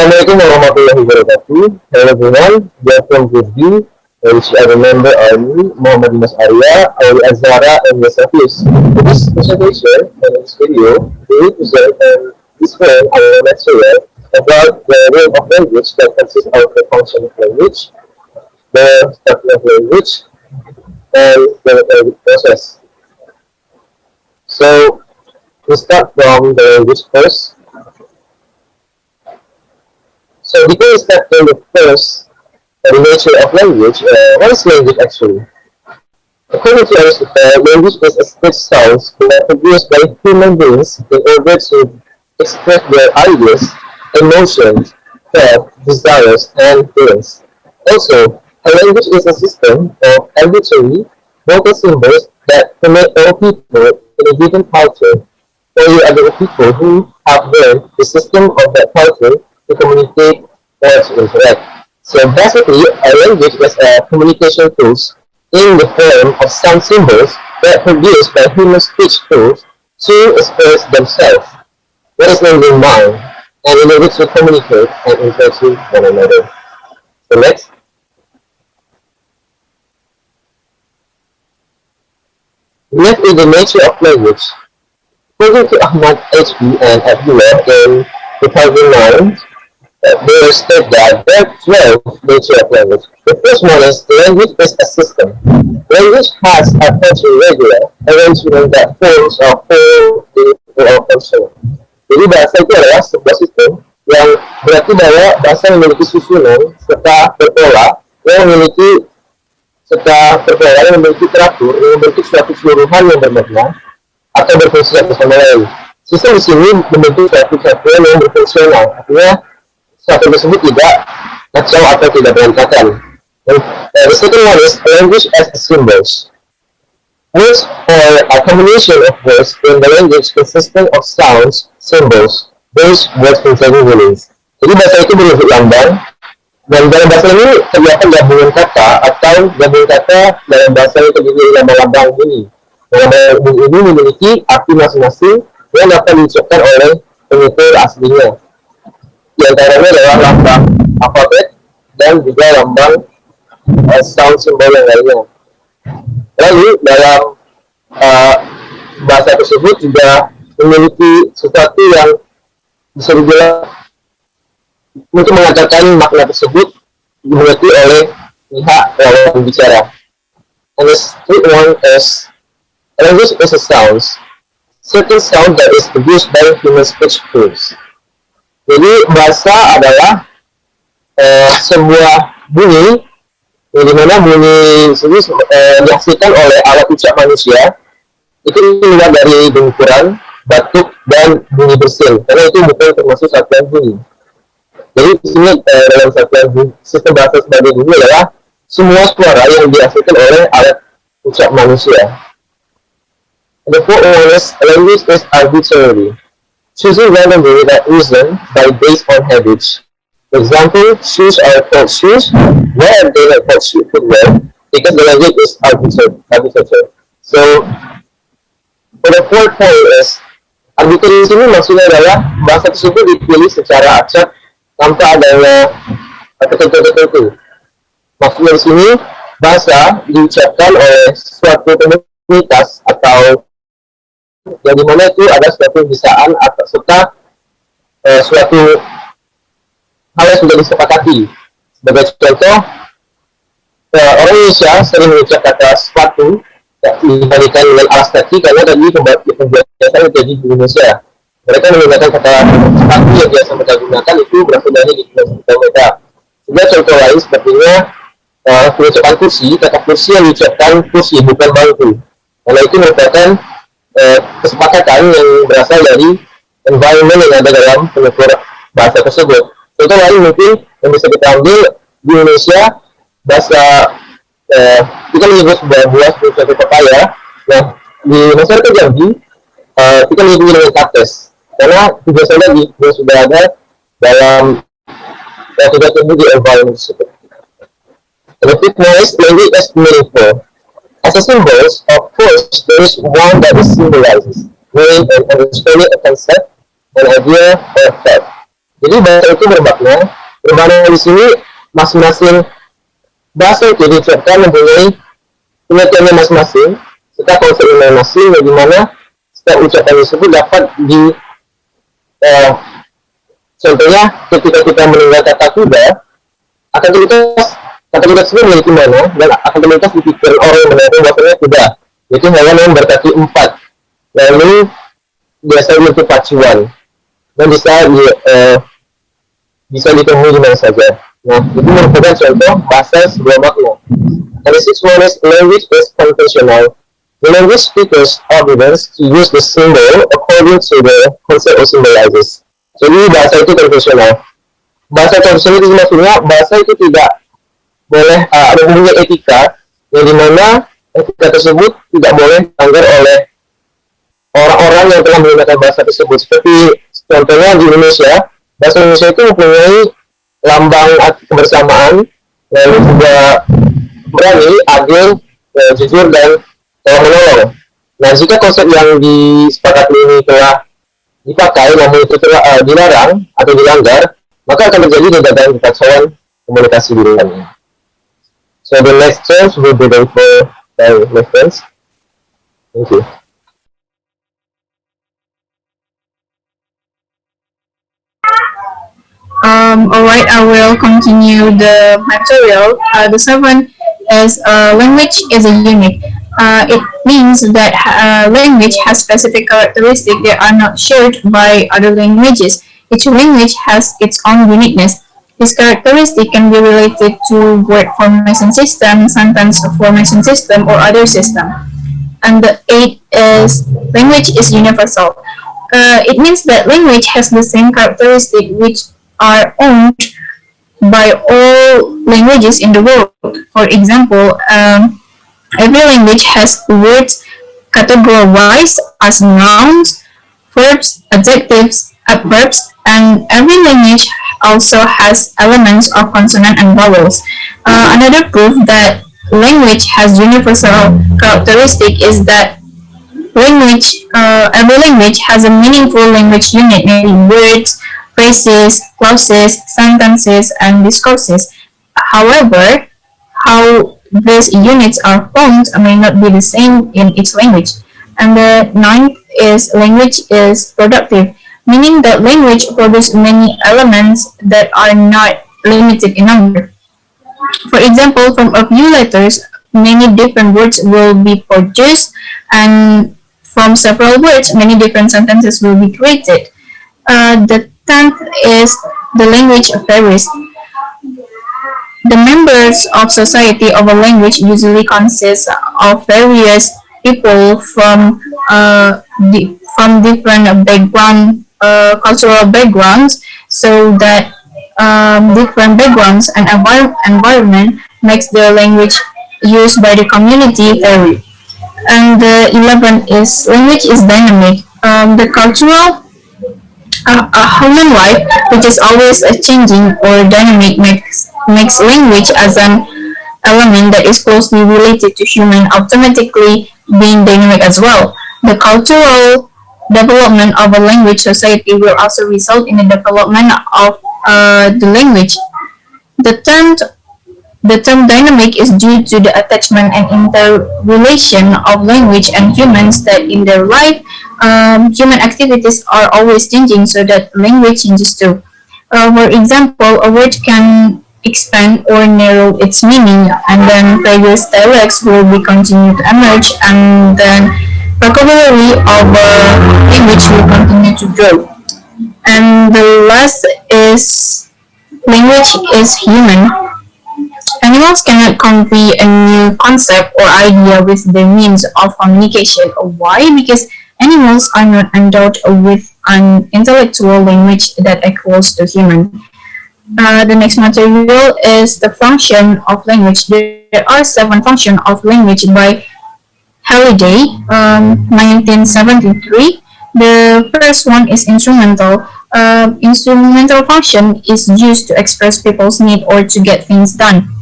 Assalamualaikum warahmatullahi wabarakatuh. Hello everyone, welcome to you, which I remember are me, M.Dimas Arya, Aulia Azzahra, and Yessa Fius. In this presentation and in this video, we present and explain our lecture about the role of language that consists of the function of language, the structure of language, and the language process. So, we start from the language first. So before we start to the first, the nature of language, what is language actually? According to Aristotle, language is a set of sounds that are produced by human beings in order to express their ideas, emotions, thoughts, desires, and feelings. Also, a language is a system of arbitrary vocal symbols that connect all people in a given culture, or the other people who have learned the system of that culture to communicate or to interact. So basically, a language is a communication tools in the form of sound symbols that produced by human speech tools to express themselves, what is in their mind, and in order to communicate and interact with one another. So next. Next is the nature of language. According to Ahmad H.P. and Abdullah in 2009, they state that there are 12 nature of language. The first one is language is a system. Language has a regular arrangement that forms a whole or function. Jadi bahasa itu adalah sebuah sistem yang berarti bahwa bahasa memiliki susunan serta berpola yang memiliki teratur yang memiliki suatu keseluruhan yang bermakna atau berfungsi satu sama lain. Sistem di sini membentuk suatu kesatuan yang berfungsional, artinya suatu tersebut tidak kacau atau tidak berantakan. The second one is language as symbols. Words are a combination of words in the language consisting of sounds, symbols, those words containing meanings. Jadi bahasa itu berbentuk lambang, dan dalam bahasa ini terdapat gabungan kata atau gabungan kata dalam bahasa yang terdiri dari lambang-lambang bunyi. Lambang ini memiliki arti masing-masing yang dapat diucapkan oleh penutur aslinya. Di antaranya adalah lambang alfabet dan juga lambang sound symbol yang lainnya. Lalu dalam bahasa tersebut juga memiliki sesuatu yang bisa dibilang untuk mengatakan makna tersebut dimengerti oleh pihak lawan bicara. And the third one is language is a sounds. Certain sound that is produced by human speech tools. Jadi bahasa adalah sebuah bunyi di mana bunyi tersebut dihasilkan oleh alat ucap manusia. Itu keluar dari dengkuran, batuk, dan bunyi bersin. Karena itu bukan termasuk satuan bunyi. Jadi di sini dalam satuan sistem bahasa sebagai bunyi adalah semua suara yang dihasilkan oleh alat ucap manusia. The fourth one is language is arbitrary. Choosing randomly without reason by based on habits. For example, shoes are called shoes. Why are they not called footwear? Because the language is arbitrary. So, for the fourth point is arbitrary di sini maksudnya adalah bahasa tersebut dipilih secara acak tanpa adanya ketentuan-ketentuan. Maksudnya di sini bahasa diucapkan oleh suatu komunitas atau yang dimana itu ada suatu bisaan atau serta suatu hal yang sudah disepakati. Sebagai contoh, orang Indonesia sering mengucap kata sepatu dibandingkan dengan alas kaki karena tadi pembiasaan terjadi di Indonesia. Mereka menggunakan kata sepatu yang biasa mereka gunakan itu berasal dari mereka. Juga contoh lain sepertinya pengucapan kursi, kata kursi yang diucapkan kursi bukan bangku. Karena itu merupakan kesepakatan yang berasal dari environment yang ada dalam penutur bahasa tersebut. Contoh lain mungkin yang bisa kita ambil di Indonesia, bahasa kita menyebut sebuah buah seperti pepaya. Nah, di masyarakat Jambi kita menyebut dengan kates karena biasanya dia sudah ada dalam sudah tumbuh di environment tersebut. The fifth one is language as meaningful. As a symbols, of course, there is one that symbolizes, meaning and understanding a concept, an idea, or a thought. Jadi bahasa itu bermakna di sini masing-masing bahasa itu diciptakan mempunyai pengertiannya masing-masing, serta konsepnya masing-masing, di mana setiap ucapan tersebut dapat eh, contohnya ketika kita mendengar kata kuda, akan terlintas kata kuda tersebut memiliki mana dan akan terlintas di pikiran orang yang mendengar bahasanya kuda, yaitu hewan yang berkaki 4, lalu biasanya memiliki pacuan dan bisa ditemui di mana saja. Nah, itu merupakan contoh bahasa sebuah makna. And the sixth one is language is conventional. The language speakers obligates to use the symbol according to the concept or symbolizes. Jadi bahasa itu konvensional. Bahasa konvensional itu maksudnya bahasa itu tidak boleh ada punya etika, yang dimana etika tersebut tidak boleh dilanggar oleh orang-orang yang telah menggunakan bahasa tersebut. Seperti contohnya di Indonesia, bahasa Indonesia itu mempunyai lambang kebersamaan, lalu juga berani, adil, jujur, dan tolong menolong. Nah, jika konsep yang disepakati ini telah dipakai, namun itu telah dilarang atau dilanggar, maka akan terjadi kegagalan kekacauan komunikasi di dalamnya. So the next terms will be done for my friends. Thank you. Alright, I will continue the material. The seventh is language is a unit. It means that language has specific characteristics that are not shared by other languages. Each language has its own uniqueness. This characteristic can be related to word formation system, sentence formation system, or other system. And the eighth is language is universal. It means that language has the same characteristic which are owned by all languages in the world. For example, every language has words categorized as nouns, verbs, adjectives, adverbs, and every language also has elements of consonant and vowels. Another proof that language has universal characteristic is that every language has a meaningful language unit, namely words, phrases, clauses, sentences, and discourses. However, how these units are formed may not be the same in each language. And the ninth is language is productive, meaning that language produces many elements that are not limited in number. For example, from a few letters, many different words will be produced, and from several words, many different sentences will be created. The tenth is the language varies. The members of society of a language usually consist of various people from different cultural backgrounds, so that different backgrounds and environment makes the language used by the community vary. And the 11th is language is dynamic. The cultural a human life, which is always changing or dynamic, makes language as an element that is closely related to human automatically being dynamic as well. The cultural development of a language society will also result in the development of the language. The term the term dynamic is due to the attachment and interrelation of language and humans that in their life, human activities are always changing, so that language changes too. For example, a word can expand or narrow its meaning, and then various dialects will be continued to emerge, and then vocabulary of a language will continue to grow. And the last is language is human. Animals cannot convey a new concept or idea with the means of communication. Why? Because animals are not endowed with an intellectual language that equals to human. The next material is the function of language. There are 7 functions of language by Halliday, 1973. The first one is instrumental. Instrumental function is used to express people's need or to get things done.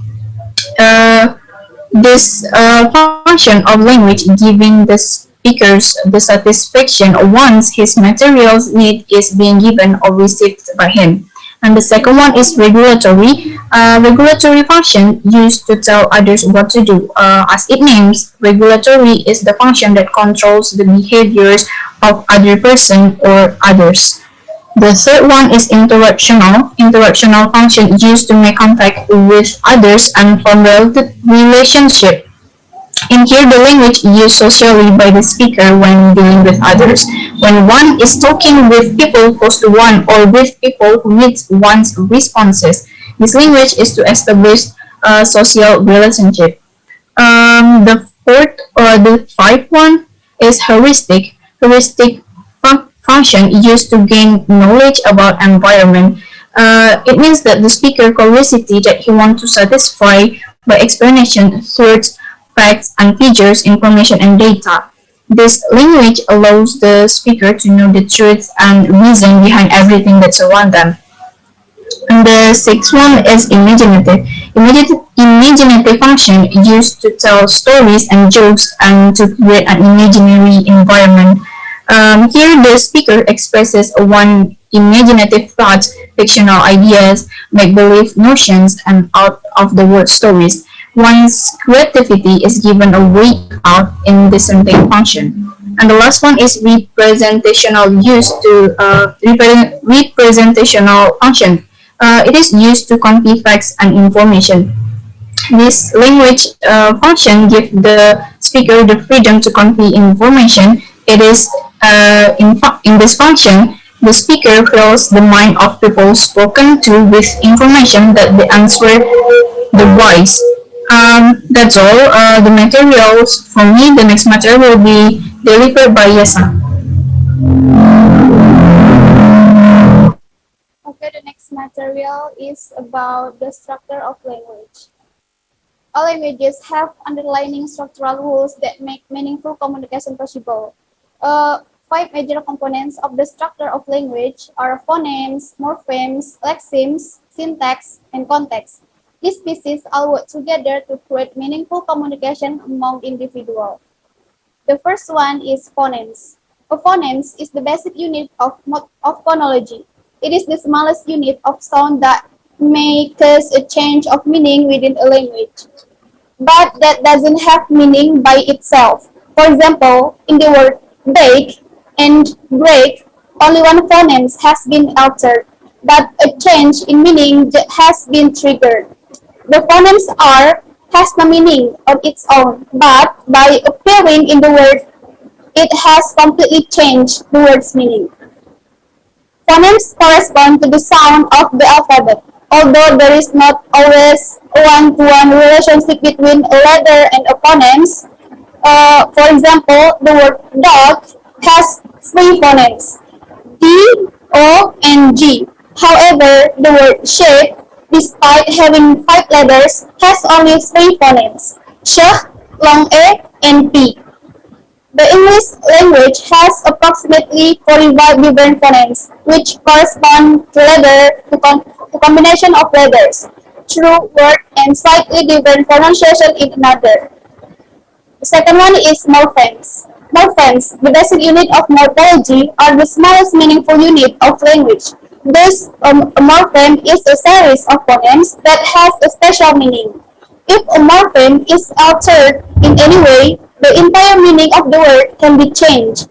This function of language giving the speakers the satisfaction once his materials need is being given or received by him. And the second one is regulatory. Regulatory function used to tell others what to do. As it names, regulatory is the function that controls the behaviors of other person or others. The third one is interactional. Interactional function used to make contact with others and form relationship. In here, the language used socially by the speaker when dealing with others. When one is talking with people close to one or with people who need one's responses, this language is to establish a social relationship. The fifth one is heuristic. Heuristic function used to gain knowledge about environment. It means that the speaker curiosity that he wants to satisfy by explanation, thoughts, facts, and figures, information, and data. This language allows the speaker to know the truth and reason behind everything that surrounds them. And the sixth one is imaginative. Imaginative function used to tell stories and jokes and to create an imaginary environment. Here, the speaker expresses one imaginative thoughts, fictional ideas, make-believe notions, and out-of-the-world stories. One's creativity is given a way out in the same function. And the last one is representational representational function. It is used to convey facts and information. This language function gives the speaker the freedom to convey information. It is in this function, the speaker fills the mind of people spoken to with information that they answer the voice. That's all. The materials for me. The next material will be delivered by Yessa. Okay, the next material is about the structure of language. All languages have underlying structural rules that make meaningful communication possible. Five major components of the structure of language are phonemes, morphemes, lexemes, syntax, and context. These pieces all work together to create meaningful communication among individuals. The first one is phonemes. A phoneme is the basic unit of phonology. It is the smallest unit of sound that may cause a change of meaning within a language, but that doesn't have meaning by itself. For example, in the word bake and break, only one phoneme has been altered, but a change in meaning has been triggered. The phonemes R has no meaning on its own, but by appearing in the word, it has completely changed the word's meaning. Phonemes correspond to the sound of the alphabet, although there is not always a one-to-one relationship between a letter and a phonemes. For example, the word dog has three phonemes, D, O, and G. However, the word shape, despite having 5 letters, has only 3 phonemes, sh, long A, and P. The English language has approximately 45 different phonemes, which correspond to combination of letters, true word, and slightly different pronunciation in another. The second one is morphemes. Morphemes, the basic unit of morphology, are the smallest meaningful unit of language. Thus, a morpheme is a series of phonemes that has a special meaning. If a morpheme is altered in any way, the entire meaning of the word can be changed.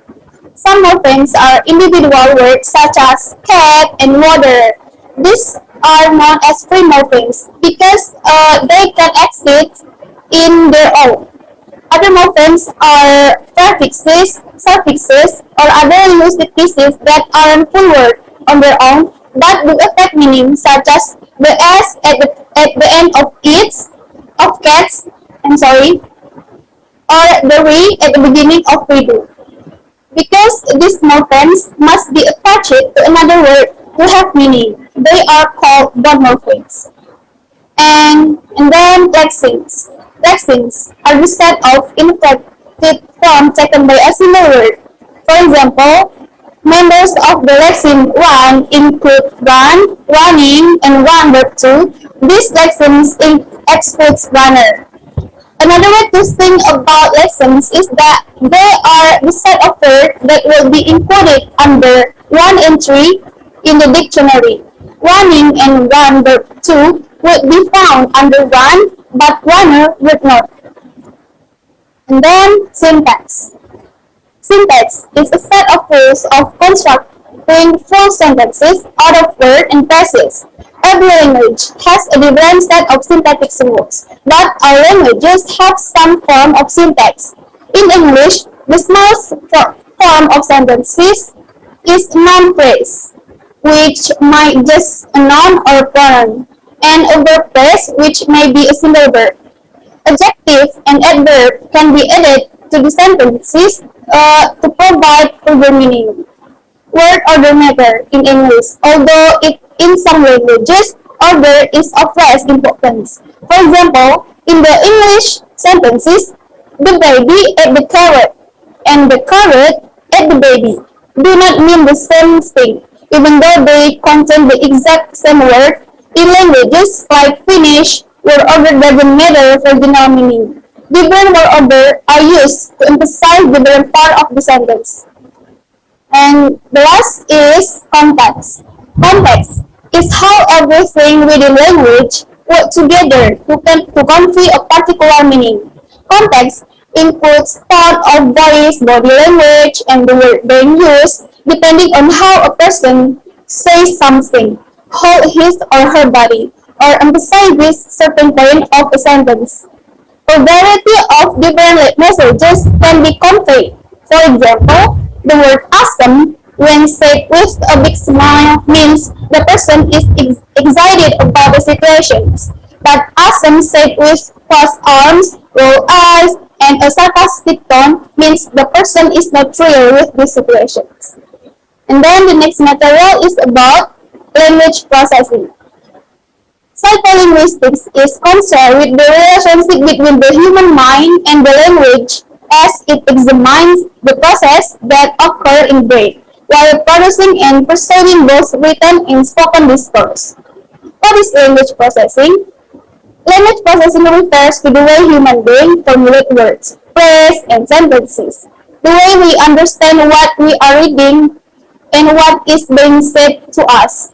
Some morphemes are individual words such as cat and water. These are known as free morphemes because they can exist in their own. Other morphemes are prefixes, suffixes, or other linguistic pieces that aren't full word on their own, but do affect meaning, such as the s at the end of its, of cats, or the re at the beginning of redo. Because these morphemes must be attached to another word to have meaning, they are called bond morphemes. And then lexemes. Lexemes are the set of inflected form taken by a single word. For example, members of the lexeme 1 include run, running, and run verb 2. These lexemes excludes runner. Another way to think about lessons is that they are the set of words that will be included under one entry in the dictionary. Running and run verb 2 would be found under one, but runner would not. And then syntax. Syntax is a set of rules of constructing full sentences out of words and phrases. Every language has a different set of syntactic rules, but all languages have some form of syntax. In English, the smallest form of sentences is noun phrase, which might just a noun or pronoun, and a verb phrase, which may be a single verb. Adjective and adverb can be added to the sentences to provide further meaning. Word order matter in English, although in some languages order is of less importance. For example, in the English sentences, the baby ate the carrot and the carrot ate the baby do not mean the same thing, even though they contain the exact same word. In languages like Finnish, word order doesn't matter for general meaning. Different word order are used to emphasize different part of the sentence. And the last is context. Context is how everything within language work together to convey a particular meaning. Context includes tone of voice, body language, and the word being used depending on how a person says something, hold his or her body, or emphasizes certain point of a sentence. A variety of different messages can be conveyed. For example, the word awesome, when said with a big smile, means the person is excited about the situation. But awesome said with crossed arms, rolled eyes, and a sarcastic tone means the person is not thrilled with the situation. And then the next material is about language processing. Psycholinguistics is concerned with the relationship between the human mind and the language as it examines the process that occur in brain while producing and perceiving both written and spoken discourse. What is language processing? Language processing refers to the way human brain formulate words, phrases, and sentences. The way we understand what we are reading and what is being said to us.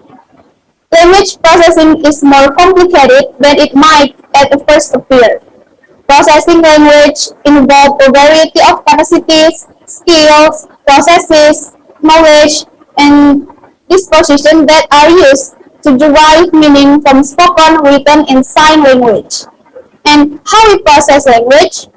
Language processing is more complicated than it might at first appear. Processing language involves a variety of capacities, skills, processes, knowledge, and disposition that are used to derive meaning from spoken, written, and sign language. And how we process language?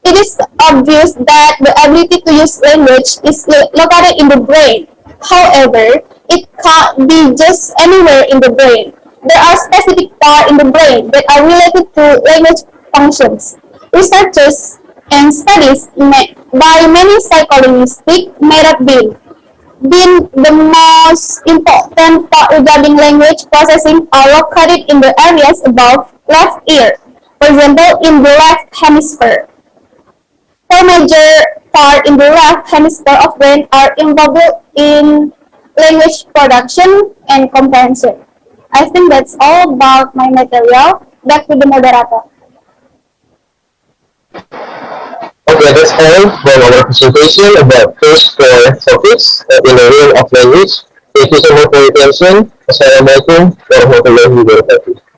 It is obvious that the ability to use language is located in the brain. However, it can't be just anywhere in the brain. There are specific parts in the brain that are related to language functions. Researches and studies by many psycholinguistics made up being the most important part regarding language processing are located in the areas above left ear, for example, in the left hemisphere. Four major parts in the left hemisphere of brain are involved in language production and comprehension. I think that's all about my material. Back to the moderator. Okay, that's all from our presentation about first four topics in the realm of language. Thank you so much for your attention. Assalamualaikum warahmatullahi wabarakatuh.